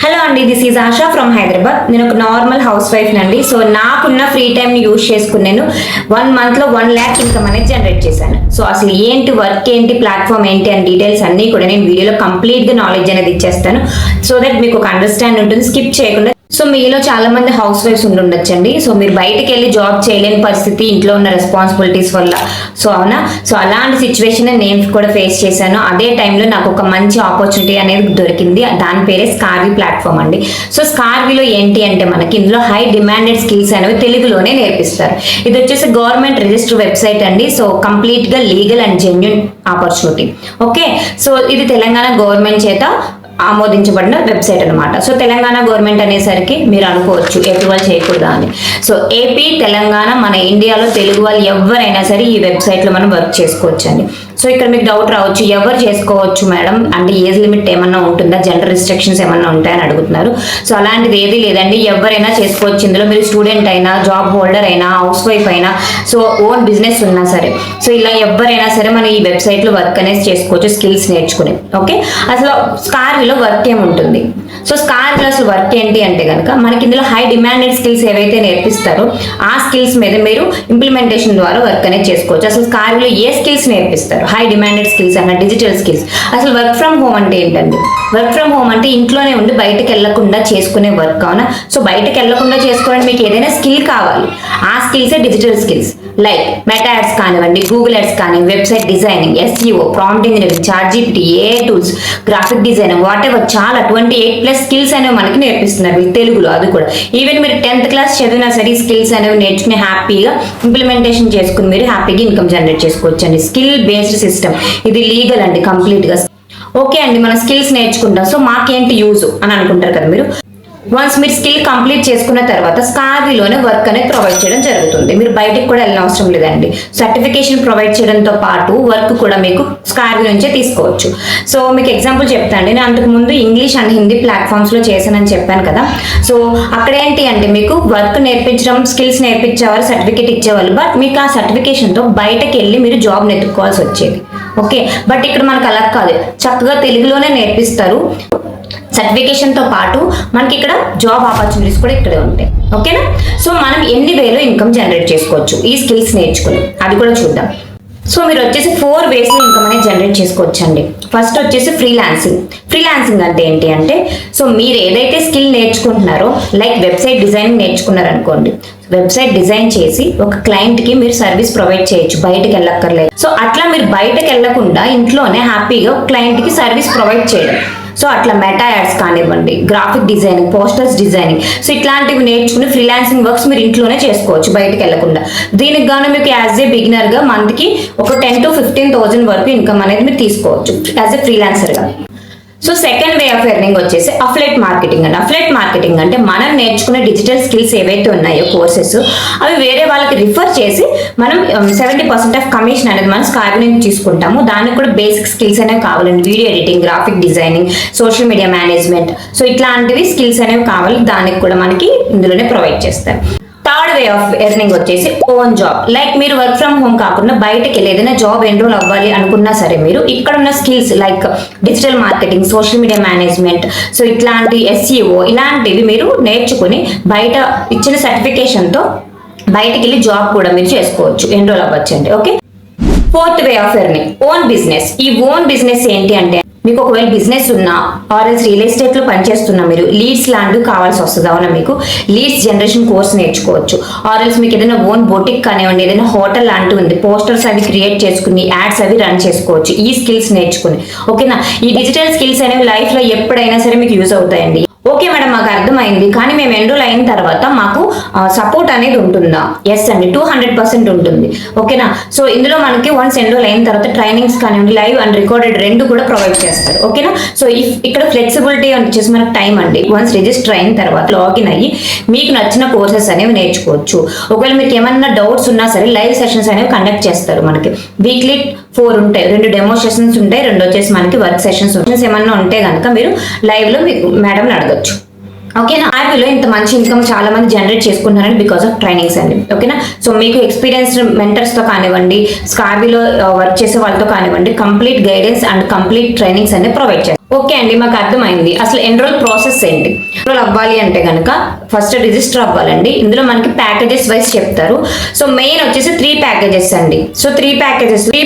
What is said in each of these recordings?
Hello అండి, this is ASHA from Hyderabad. నేను ఒక నార్మల్ హౌస్ వైఫ్ నండి. సో నాకున్న ఫ్రీ టైంని యూజ్ చేసుకుని నేను 1 monthలో 1 lakh ఇన్కమ్ అనేది జనరేట్ చేశాను. సో అసలు ఏంటి వర్క్ ఏంటి, ప్లాట్ఫామ్ ఏంటి అని డీటెయిల్స్ అన్నీ కూడా నేను వీడియోలో కంప్లీట్గా నాలెడ్జ్ అనేది ఇచ్చేస్తాను. సో దట్ మీకు ఒక అండర్స్టాండ్ ఉంటుంది, స్కిప్ చేయకుండా. సో మీలో చాలా మంది హౌస్ వైఫ్స్ ఉండొచ్చండి. సో మీరు బయటకు వెళ్ళి జాబ్ చేయలేని పరిస్థితి, ఇంట్లో ఉన్న రెస్పాన్సిబిలిటీస్ వల్ల. సో అవునా, సో అలాంటి సిచ్యువేషన్ నేను కూడా ఫేస్ చేశాను. అదే టైంలో నాకు ఒక మంచి ఆపర్చునిటీ అనేది దొరికింది. దాని పేరే స్కార్వీ ప్లాట్ఫామ్ అండి. సో స్కార్వీలో ఏంటి అంటే మనకి ఇందులో హై డిమాండెడ్ స్కిల్స్ అనేవి తెలుగులోనే నేర్పిస్తారు. ఇది వచ్చేసి గవర్నమెంట్ రిజిస్టర్ వెబ్సైట్ అండి. సో కంప్లీట్ గా legal and genuine opportunity. Okay, so ఇది తెలంగాణ గవర్నమెంట్ చేత ఆమోదించబడిన వెబ్సైట్ అనమాట. సో తెలంగాణ గవర్నమెంట్ అనేసరికి మీరు అనుకోవచ్చు ఏపీ వాళ్ళు చేయకూడదా అని. సో ఏపీ, తెలంగాణ, మన ఇండియాలో తెలుగు వాళ్ళు ఎవరైనా సరే ఈ వెబ్సైట్లో మనం వర్క్ చేసుకోవచ్చు అండి. సో ఇక్కడ మీకు డౌట్ రావచ్చు, ఎవరు చేసుకోవచ్చు మేడం అంటే ఏజ్ లిమిట్ ఏమన్నా ఉంటుందా, జెండర్ రిస్ట్రిక్షన్స్ ఏమన్నా ఉంటాయని అడుగుతున్నారు. సో అలాంటిది ఏది లేదండి, ఎవరైనా చేసుకోవచ్చు. ఇందులో మీరు స్టూడెంట్ అయినా, జాబ్ హోల్డర్ అయినా, హౌస్ వైఫ్ అయినా, సో ఓన్ బిజినెస్ ఉన్నా సరే, సో ఇలా ఎవరైనా సరే మనం ఈ వెబ్సైట్లో వర్క్ అనేది చేసుకోవచ్చు, స్కిల్స్ నేర్చుకుని. ఓకే, అసలు స్కార్వీలో వర్క్ ఏముంటుంది? సో స్కార్వీలో అసలు వర్క్ ఏంటి అంటే కనుక మనకి ఇందులో హై డిమాండెడ్ స్కిల్స్ ఏవైతే నేర్పిస్తారో ఆ స్కిల్స్ మీద మీరు ఇంప్లిమెంటేషన్ ద్వారా వర్క్ అనేది చేసుకోవచ్చు. అసలు స్కార్వీలో ఏ స్కిల్స్ నేర్పిస్తారు? హై డిమాండెడ్ స్కిల్స్ అన్న డిజిటల్ స్కిల్స్. అసలు వర్క్ ఫ్రమ్ హోమ్ అంటే ఏంటండి? వర్క్ ఫ్రమ్ హోమ్ అంటే ఇంట్లోనే ఉండి బయటకు వెళ్లకుండా చేసుకునే వర్క్. అవునా, సో బయటకు వెళ్లకుండా చేసుకోవడానికి మీకు ఏదైనా స్కిల్ కావాలి. ఆ స్కిల్సే digital skills. Like Meta ads కానివ్వండి, గూగుల్ యాడ్స్ కానివ్వండి, website designing, SEO, prompt engineering, ChatGPT, AI tools, graphic designing, whatever చాలా 28+ స్కిల్స్ అనేవి మనకి నేర్పిస్తున్నారు తెలుగులో. అది కూడా ఈవెన్ మీరు 10th క్లాస్ చదివినా సరే స్కిల్స్ అనేవి నేర్చుకుని హ్యాపీగా ఇంప్లిమెంటేషన్ చేసుకుని మీరు హ్యాపీగా ఇన్కమ్ జనరేట్ చేసుకోవచ్చు అండి. స్కిల్ బేస్డ్ సిస్టమ్, ఇది లీగల్ అండి కంప్లీట్ గా. ఓకే అండి, మన స్కిల్స్ నేర్చుకుంటాం, సో మాకేంటి యూజ్ అని అనుకుంటారు కదా మీరు. వన్స్ మీరు స్కిల్ కంప్లీట్ చేసుకున్న తర్వాత స్కార్వీలోనే వర్క్ అనేది ప్రొవైడ్ చేయడం జరుగుతుంది. మీరు బయటకు కూడా వెళ్ళిన అవసరం లేదండి. సర్టిఫికేషన్ ప్రొవైడ్ చేయడంతో పాటు వర్క్ కూడా మీకు స్కార్వీ నుంచే తీసుకోవచ్చు. సో మీకు ఎగ్జాంపుల్ చెప్తాను. నేను అంతకు ముందు ఇంగ్లీష్ అండ్ హిందీ ప్లాట్ఫామ్స్లో చేశానని చెప్పాను కదా. సో అక్కడ ఏంటి అంటే మీకు వర్క్ నేర్పించడం, స్కిల్స్ నేర్పించేవారు, సర్టిఫికేట్ ఇచ్చేవాళ్ళు. బట్ మీకు ఆ సర్టిఫికేషన్తో బయటకు వెళ్ళి మీరు జాబ్ నెత్తుకోవాల్సి వచ్చేది. ఓకే, బట్ ఇక్కడ మనకు అలా కాదు, చక్కగా తెలుగులోనే నేర్పిస్తారు. సర్టిఫికేషన్తో పాటు మనకి ఇక్కడ జాబ్ ఆపర్చునిటీస్ కూడా ఇక్కడే ఉంటాయి. ఓకేనా, సో మనం ఎన్ని వేలో ఇన్కమ్ జనరేట్ చేసుకోవచ్చు ఈ స్కిల్స్ నేర్చుకుని, అది కూడా చూద్దాం. సో మీరు వచ్చేసి 4 waysలో ఇన్కమ్ అనేది జనరేట్ చేసుకోవచ్చు అండి. ఫస్ట్ వచ్చేసి ఫ్రీలాన్సింగ్. ఫ్రీలాన్సింగ్ అంటే ఏంటి అంటే, సో మీరు ఏదైతే స్కిల్ నేర్చుకుంటున్నారో, లైక్ వెబ్సైట్ డిజైనింగ్ నేర్చుకున్నారనుకోండి, వెబ్సైట్ డిజైన్ చేసి ఒక క్లయింట్కి మీరు సర్వీస్ ప్రొవైడ్ చేయొచ్చు, బయటకు వెళ్ళక్కర్లేదు. సో అట్లా మీరు బయటకు వెళ్ళకుండా ఇంట్లోనే హ్యాపీగా క్లయింట్కి సర్వీస్ ప్రొవైడ్ చేయడం. సో అట్లా మెటా యాడ్స్ కానివ్వండి, graphic designing, posters designing, so ఇట్లాంటివి నేర్చుకుని ఫ్రీలాన్సింగ్ వర్క్స్ మీరు ఇంట్లోనే చేసుకోవచ్చు బయటకు వెళ్లకుండా. దీనికి గాను మీకు యాజ్ ఏ బిగినర్గా మంత్కి ఒక 10,000 to 15,000 వరకు ఇన్కమ్ అనేది మీరు తీసుకోవచ్చు యాజ్ ఏ ఫ్రీలాన్సర్గా. So second way of earning వచ్చేసి అఫిలియేట్ మార్కెటింగ్ అండి. అఫిలియేట్ మార్కెటింగ్ అంటే మనం నేర్చుకునే డిజిటల్ స్కిల్స్ ఏవైతే ఉన్నాయో కోర్సెస్, అవి వేరే వాళ్ళకి రిఫర్ చేసి మనం 70% ఆఫ్ కమిషన్ అనేది మనం స్కార్వీ నుంచి తీసుకుంటాము. దానికి కూడా బేసిక్ స్కిల్స్ అనేవి కావాలండి. Video editing, graphic designing, social media management, so ఇట్లాంటివి స్కిల్స్ అనేవి కావాలి. దానికి కూడా మనకి ఇందులోనే ప్రొవైడ్ చేస్తారు. థర్డ్ వే ఆఫ్ ఎర్నింగ్ వచ్చేసి ఓన్ జాబ్. లైక్ మీరు వర్క్ ఫ్రమ్ హోమ్ కాకుండా బయటకి వెళ్ళి ఏదైనా జాబ్ ఎన్రోల్ అవ్వాలి అనుకున్నా సరే, మీరు ఇక్కడ ఉన్న skills like digital marketing, social media management, so ఇట్లాంటి SEO ఇలాంటివి మీరు నేర్చుకుని బయట ఇచ్చిన సర్టిఫికేషన్తో బయటకి వెళ్ళి జాబ్ కూడా మీరు చేసుకోవచ్చు, ఎన్రోల్ అవ్వచ్చండి. Okay, fourth way of earning own business. ఈ ఓన్ బిజినెస్ ఏంటి అంటే, మీకు ఒకవేళ బిజినెస్ ఉన్నా ఆర్ఎల్స్ రియల్ ఎస్టేట్లో పనిచేస్తున్నా మీరు లీడ్స్ లాంటివి కావాల్సి వస్తుంది. అవునా, మీకు లీడ్స్ జనరేషన్ కోర్స్ నేర్చుకోవచ్చు. ఆర్ఎల్స్ మీకు ఏదైనా ఓన్ బొటిక్ కానివ్వండి, ఏదైనా హోటల్ లాంటివి ఉంది, పోస్టర్స్ అవి క్రియేట్ చేసుకుని యాడ్స్ అవి రన్ చేసుకోవచ్చు ఈ స్కిల్స్ నేర్చుకుని. ఓకేనా, ఈ డిజిటల్ స్కిల్స్ అనేవి లైఫ్లో ఎప్పుడైనా సరే మీకు యూజ్ అవుతాయండి. ఓకే మేడం, మాకు అర్థమైంది, కానీ మేము ఎన్రోల్ అయిన తర్వాత మాకు సపోర్ట్ అనేది ఉంటుందా? ఎస్ అండి, 200% ఉంటుంది. ఓకేనా, సో ఇందులో మనకి వన్స్ ఎన్రోల్ అయిన తర్వాత ట్రైనింగ్స్ కానివ్వండి, లైవ్ అండ్ రికార్డెడ్ 2 కూడా ప్రొవైడ్ చేస్తారు. ఓకేనా, సో ఇక్కడ ఫ్లెక్సిబిలిటీ వచ్చేసి మనకు టైం అండి. వన్స్ రిజిస్టర్ అయిన తర్వాత లాగిన్ అయ్యి మీకు నచ్చిన కోర్సెస్ అనేవి నేర్చుకోవచ్చు. ఒకవేళ మీకు ఏమన్నా డౌట్స్ ఉన్నా సరే లైవ్ సెషన్స్ అనేవి కండక్ట్ చేస్తారు. మనకి వీక్లీ 4 ఉంటాయి, 2 డెమో సెషన్స్ ఉంటాయి, 2 వచ్చేసి మనకి వర్క్ సెషన్స్ ఏమన్నా ఉంటే కనుక మీరు లైవ్ లో మీకు మేడం అడగచ్చు. ఓకేనా, యాప్లో ఇంత మంచి ఇన్కమ్ చాలా మంది జనరేట్ చేసుకుంటున్నారని బికాస్ ఆఫ్ ట్రైనింగ్స్ అండి. ఓకేనా, సో మీకు ఎక్స్పీరియన్స్డ్ మెంటర్స్తో కానివ్వండి, స్కార్వీలో వర్క్ చేసే వాళ్ళతో కానివ్వండి, complete guidance and complete trainings అనేవి ప్రొవైడ్ చేస్తారు. ఓకే అండి, మాకు అర్థమైంది. అసలు ఎన్రోల్ ప్రాసెస్ ఏంటి? ఎన్రోల్ అవ్వాలి అంటే కనుక ఫస్ట్ రిజిస్టర్ అవ్వాలండి. ఇందులో మనకి ప్యాకేజెస్ వైజ్ చెప్తారు. సో మెయిన్ వచ్చేసి 3 ప్యాకేజెస్ అండి. సో 3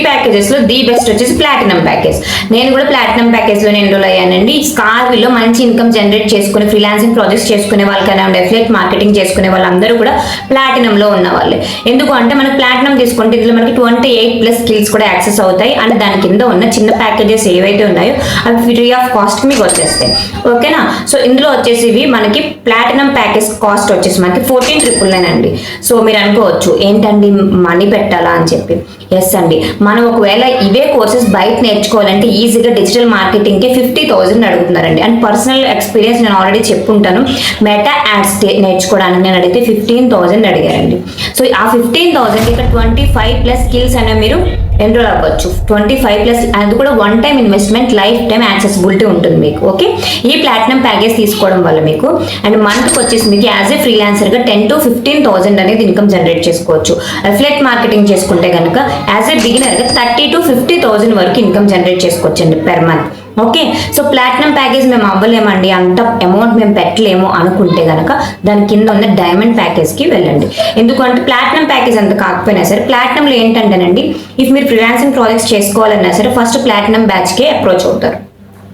ప్యాకేజెస్ లో ది బెస్ట్ వచ్చేసి ప్లాటినం ప్యాకేజ్. నేను కూడా ప్లాటినం ప్యాకేజ్ లో ఎన్రోల్ అయ్యానండి. స్కార్వీలో మంచి ఇన్కమ్ జనరేట్ చేసుకుని ఫ్రీలాన్సింగ్ ప్రాజెక్ట్స్ చేసుకునే వాళ్ళకైనా అఫిలియేట్ మార్కెటింగ్ చేసుకునే వాళ్ళందరూ కూడా ప్లాటినం లో ఉన్న వాళ్ళే. ఎందుకు అంటే మనకి ప్లాటినం తీసుకుంటే ఇందులో మనకి 28+ స్కిల్స్ కూడా యాక్సెస్ అవుతాయి. అండ్ దాని కింద ఉన్న చిన్న ప్యాకేజెస్ ఏవైతే ఉన్నాయో అవి ఫ్రీ ఆఫ్ కాస్ట్ మీకు వచ్చేస్తాయి. ఓకేనా? సో ఇందులో వచ్చేసి మనకి ప్లాటినం ప్యాకేజ్ కాస్ట్ వచ్చేసి మనకి 14,999 అండి. సో మీరు అనుకోవచ్చు ఏంటండి మనీ పెట్టాలా అని చెప్పి. ఎస్ అండి, మనం ఒకవేళ ఇవే కోర్సెస్ బయట నేర్చుకోవాలంటే ఈజీగా డిజిటల్ మార్కెటింగ్కి 50,000 అడుగుతున్నారండి. అండ్ పర్సనల్ ఎక్స్పీరియన్స్ నేను ఆల్రెడీ చెప్పుంటాను. మెటా యాడ్స్ నేర్చుకోవడానికి నేను అడిగితే 15,000 అడిగారండి. సో ఆ 15,000 ఇక్కడ 25+ స్కిల్స్ అనేవి మీరు ఎన్రోల్ అవ్వచ్చు. 25+, అది కూడా one time investment, life time accessibility ఉంటుంది మీకు. ఓకే, ఈ ప్లాటినం ప్యాకేజ్ తీసుకోవడం వల్ల మీకు అండ్ మంత్కి వచ్చేసి మీకు యాజ్ ఏ ఫ్రీలాన్సర్గా 10,000 to 15,000 అనేది ఇన్కమ్ జనరేట్ చేసుకోవచ్చు. అఫిలియేట్ మార్కెటింగ్ చేసుకుంటే కనుక యాజ్ ఏ బిగినర్గా 30,000 to 50,000 వరకు ఇన్కమ్ జనరేట్ చేసుకోవచ్చు అండి per month. Okay, so platinum package మేము అవ్వలేమండి, అంత అమౌంట్ మేము పెట్టలేము అనుకుంటే కనుక దాని కింద ఉన్న డైమండ్ ప్యాకేజ్కి వెళ్ళండి. ఎందుకంటే ప్లాటినం ప్యాకేజ్ అంత కాకపోయినా సరే ప్లాటినంలో ఏంటంటేనండి, ఇఫ్ మీరు ఫ్రీలాన్సింగ్ ప్రాజెక్ట్స్ చేసుకోవాలన్నా సరే ఫస్ట్ ప్లాటినం బ్యాచ్కే అప్రోచ్ అవుతారు.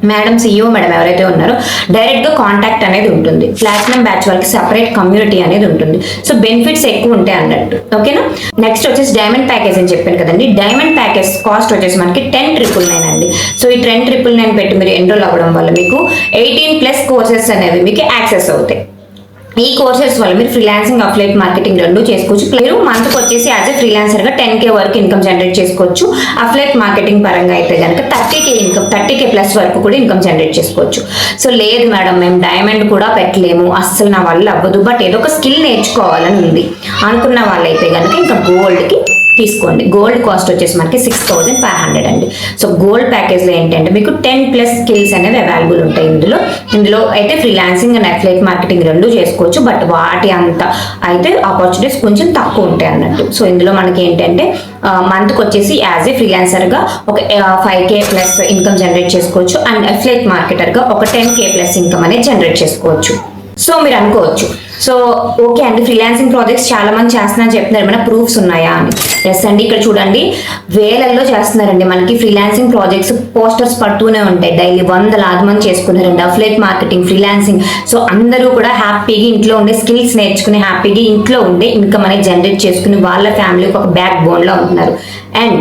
మేడం CEO మేడం ఎవరైతే ఉన్నారో డైరెక్ట్గా కాంటాక్ట్ అనేది ఉంటుంది. ప్లాటినం బ్యాచ్ వాళ్ళకి సెపరేట్ కమ్యూనిటీ అనేది ఉంటుంది. సో బెనిఫిట్స్ ఎక్కువ ఉంటాయి అన్నట్టు. ఓకేనా? నెక్స్ట్ వచ్చేసి డైమండ్ ప్యాకేజ్ అని చెప్పాను కదండి. డైమండ్ ప్యాకేజ్ కాస్ట్ వచ్చేసి మనకి 10,999 అండి. సో ఈ 10,999 పెట్టి మీరు ఎన్రోల్ అవ్వడం వల్ల మీకు 18+ కోర్సెస్ అనేవి మీకు యాక్సెస్ అవుతాయి. ఈ కోర్సెస్ వల్ల మీరు ఫ్రీలాన్సింగ్ అఫిలియేట్ మార్కెటింగ్ రెండు చేసుకోవచ్చు. మీరు మంత్కి వచ్చేసి యాజ్ ఎ ఫ్రీలాన్సర్గా 10K వరకు ఇన్కమ్ జనరేట్ చేసుకోవచ్చు. అఫిలియేట్ మార్కెటింగ్ పరంగా అయితే కనుక 30K+ వరకు కూడా ఇన్కమ్ జనరేట్ చేసుకోవచ్చు. సో లేదు మేడం మేము డైమండ్ కూడా పెట్టలేము, అస్సలు నా వల్ల అవ్వదు, బట్ ఏదో ఒక స్కిల్ నేర్చుకోవాలని ఉంది అనుకున్న వాళ్ళైతే కనుక ఇంకా గోల్డ్కి తీసుకోండి. గోల్డ్ కాస్ట్ వచ్చేసి మనకి 6,500 అండి. సో గోల్డ్ ప్యాకేజ్లో ఏంటంటే మీకు 10+ స్కిల్స్ అనేవి అవైలబుల్ ఉంటాయి. ఇందులో అయితే ఫ్రీలాన్సింగ్ అండ్ అఫిలియేట్ మార్కెటింగ్ రెండు చేసుకోవచ్చు, బట్ వాటి అంత అయితే ఆపర్చునిటీస్ కొంచెం తక్కువ ఉంటాయి అన్నట్టు. సో ఇందులో మనకి ఏంటంటే మంత్కి వచ్చేసి యాజ్ ఏ ఫ్రీలాన్సర్గా ఒక 5K+ ఇన్కమ్ జనరేట్ చేసుకోవచ్చు. అండ్ అఫిలియేట్ మార్కెటర్గా ఒక 10K+ ఇన్కమ్ అనేది జనరేట్ చేసుకోవచ్చు. సో మీరు అనుకోవచ్చు, సో ఓకే అండి ఫ్రీలాన్సింగ్ ప్రాజెక్ట్స్ చాలా మంది చేస్తున్నారని చెప్తున్నారు, ఏమైనా ప్రూఫ్స్ ఉన్నాయా అని. ఎస్ అండి, ఇక్కడ చూడండి వేలల్లో చేస్తున్నారండి మనకి ఫ్రీలాన్సింగ్ ప్రాజెక్ట్స్. పోస్టర్స్ పడుతూనే ఉంటాయి, డైలీ వందలాది మంది చేసుకున్నారండి అఫిలియేట్ మార్కెటింగ్, ఫ్రీలాన్సింగ్. సో అందరూ కూడా హ్యాపీగా ఇంట్లో ఉండే స్కిల్స్ నేర్చుకుని హ్యాపీగా ఇంట్లో ఉండే ఇన్కమ్ అనేది జనరేట్ చేసుకుని వాళ్ళ ఫ్యామిలీకి ఒక బ్యాక్ బోన్లో ఉంటున్నారు. అండ్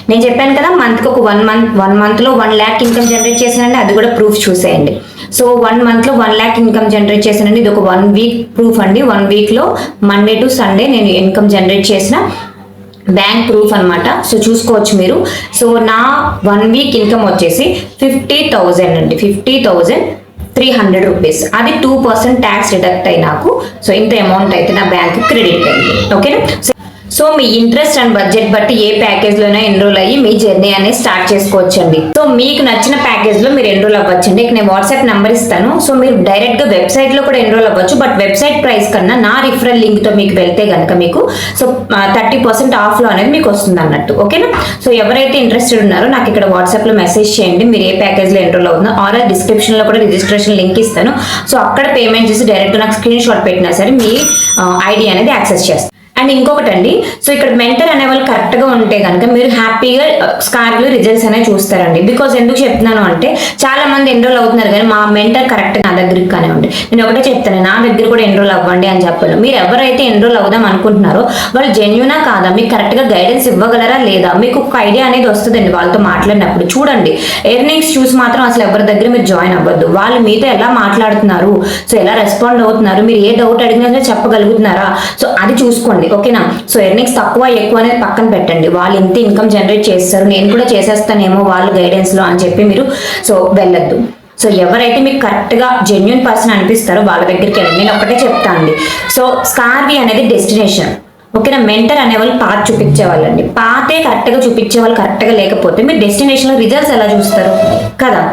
నేను చెప్పాను కదా మంత్కి ఒక 1 మంత్లో 1 lakh ఇన్కమ్ జనరేట్ చేశానండి, అది కూడా ప్రూఫ్ చూసేయండి. సో 1 మంత్లో 1 lakh ఇన్కమ్ జనరేట్ చేశానండి, ఇది ఒక 1 week ప్రూఫ్ అండి. 1 weekలో మండే టు సండే నేను ఇన్కమ్ జనరేట్ చేసిన బ్యాంక్ ప్రూఫ్ అనమాట. సో చూసుకోవచ్చు మీరు. సో నా 1 week ఇన్కమ్ వచ్చేసి 50,000 అండి, 50,300 రూపీస్. అది 2% ట్యాక్స్ డిడక్ట్ అయి నాకు సో ఇంత అమౌంట్ అయితే నా బ్యాంక్ క్రెడిట్ అయింది. ఓకేనా? So me interest and budget బట్టి ఏ ప్యాకేజ్లోనే ఎన్రోల్ అయ్యి మీ జర్నీ అనేది స్టార్ట్ చేసుకోవచ్చండి. సో మీకు నచ్చిన ప్యాకేజ్లో మీరు ఎన్రోల్ అవ్వచ్చండి. ఇక నేను వాట్సాప్ నెంబర్ ఇస్తాను. సో మీరు డైరెక్ట్గా వెబ్సైట్లో కూడా ఎన్రోల్ అవ్వచ్చు, బట్ వెబ్సైట్ ప్రైస్ కన్నా నా రిఫరల్ లింక్తో మీకు వెళ్తే కనుక మీకు సో 30% ఆఫ్లో అనేది మీకు వస్తుంది అన్నట్టు. ఓకేనా? సో ఎవరైతే ఇంట్రెస్టెడ్ ఉన్నారో నాకు ఇక్కడ వాట్సాప్లో మెసేజ్ చేయండి, మీరు ఏ ప్యాకేజ్లో ఎన్రోల్ అవుతుందో. ఆర్ డిస్క్రిప్షన్లో కూడా రిజిస్ట్రేషన్ లింక్ ఇస్తాను. సో అక్కడ పేమెంట్ చేసి డైరెక్ట్గా నాకు స్క్రీన్ షాట్ పెట్టినా సరే మీ ఐడి అనేది యాక్సెస్ చేస్తాను. అండ్ ఇంకొకటి అండి, సో ఇక్కడ మెంటర్ అనే వాళ్ళు కరెక్ట్గా ఉంటే కనుక మీరు హ్యాపీగా స్కార్లో రిజల్ట్స్ అనేవి చూస్తారండి. బికాజ్ ఎందుకు చెప్తున్నాను అంటే చాలా మంది ఎన్రోల్ అవుతున్నారు కానీ మా మెంటర్ కరెక్ట్గా నా దగ్గరికి కానీ ఉండి నేను ఒకటే చెప్తాను, నా దగ్గర కూడా ఎన్రోల్ అవ్వండి అని చెప్పాను. మీరు ఎవరైతే ఎన్రోల్ అవుదాం అనుకుంటున్నారో వాళ్ళు జెన్యూనా కాదా, మీకు కరెక్ట్గా గైడెన్స్ ఇవ్వగలరా లేదా, మీకు ఒక ఐడియా అనేది వస్తుందండి వాళ్ళతో మాట్లాడినప్పుడు. చూడండి, ఎర్నింగ్స్ చూసి మాత్రం అసలు ఎవరి దగ్గర మీరు జాయిన్ అవ్వద్దు. వాళ్ళు మీతో ఎలా మాట్లాడుతున్నారు, సో ఎలా రెస్పాండ్ అవుతున్నారు, మీరు ఏ డౌట్ అడిగినా చెప్పగలుగుతున్నారా, సో అది చూసుకోండి. ఓకేనా? సో ఎర్నింగ్స్ తక్కువ ఎక్కువ అనేది పక్కన పెట్టండి. వాళ్ళు ఇంత ఇన్కమ్ జనరేట్ చేస్తారు, నేను కూడా చేసేస్తానేమో వాళ్ళ గైడెన్స్లో అని చెప్పి మీరు సో వెళ్ళొద్దు. సో ఎవరైతే మీకు కరెక్ట్గా జెన్యూన్ పర్సన్ అనిపిస్తారో వాళ్ళ దగ్గరికి వెళ్ళండి. నేను ఒకటే చెప్తాను అండి, సో స్కార్వీ అనేది డెస్టినేషన్. ఓకేనా? మెంటర్ అనేవాళ్ళు పాత్ చూపించేవాళ్ళండి. పాతే కరెక్ట్గా చూపించేవాళ్ళు కరెక్ట్గా లేకపోతే మీరు డెస్టినేషన్లో రిజల్ట్స్ ఎలా చూస్తారు కదా.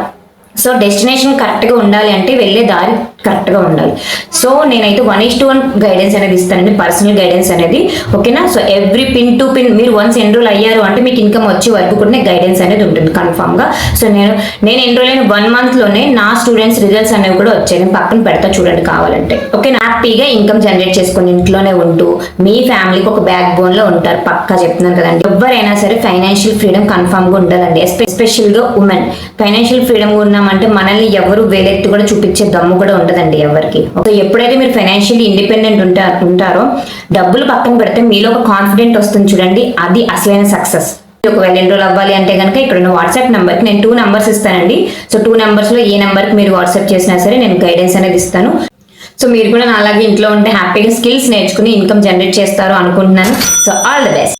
సో డెస్టినేషన్ కరెక్ట్గా ఉండాలి అంటే వెళ్ళే దారి కరెక్ట్గా ఉండాలి. సో నేనైతే 1:1 గైడెన్స్ అనేది ఇస్తానండి, పర్సనల్ గైడెన్స్ అనేది. ఓకేనా? So every pin to pin మీరు వన్స్ ఎన్రోల్ అయ్యారు అంటే మీకు ఇన్కమ్ వచ్చే వరకు కూడా గైడెన్స్ అనేది ఉంటుంది కన్ఫామ్గా. సో నేను ఎన్రోల్ అయిన 1 మంత్లోనే నా స్టూడెంట్స్ రిజల్ట్స్ అనేవి కూడా వచ్చాయి. నేను పక్కన పెడతా చూడండి కావాలంటే. ఓకే, హ్యాపీగా ఇన్కమ్ జనరేట్ చేసుకుని ఇంట్లోనే ఉంటూ మీ ఫ్యామిలీకి ఒక బ్యాక్ బోన్ లో ఉంటారు. పక్కా చెప్తున్నాను కదండి. ఎవరైనా సరే ఫైనాన్షియల్ ఫ్రీడమ్ కన్ఫామ్ గా ఉండాలండి, ఎస్పెషల్ గా ఉమెన్. ఫైనాన్షియల్ ఫ్రీడమ్ ఉన్నామంటే మనల్ని ఎవరు వేలెత్తి కూడా చూపించే దమ్ము కూడా ఉండదండి ఎవరికి. సో ఎప్పుడైతే మీరు ఫైనాన్షియల్లీ ఇండిపెండెంట్ ఉంటారో, డబ్బులు పక్కన పెడితే మీలో ఒక కాన్ఫిడెంట్ వస్తుంది చూడండి, అది అసలైన సక్సెస్. ఒకవేళ ఎన్రోల్ అవ్వాలి అంటే కనుక ఇక్కడ ఉన్న వాట్సాప్ నెంబర్కి నేను 2 నెంబర్స్ ఇస్తానండి. సో 2 నెంబర్స్ లో ఏ నెంబర్కి మీరు వాట్సాప్ చేసినా సరే నేను గైడెన్స్ అనేది ఇస్తాను. సో మీరు కూడా అలాగే ఇంట్లో ఉంటే హ్యాపీగా స్కిల్స్ నేర్చుకుని ఇన్కమ్ జనరేట్ చేస్తారు అనుకుంటున్నాను. So all the best.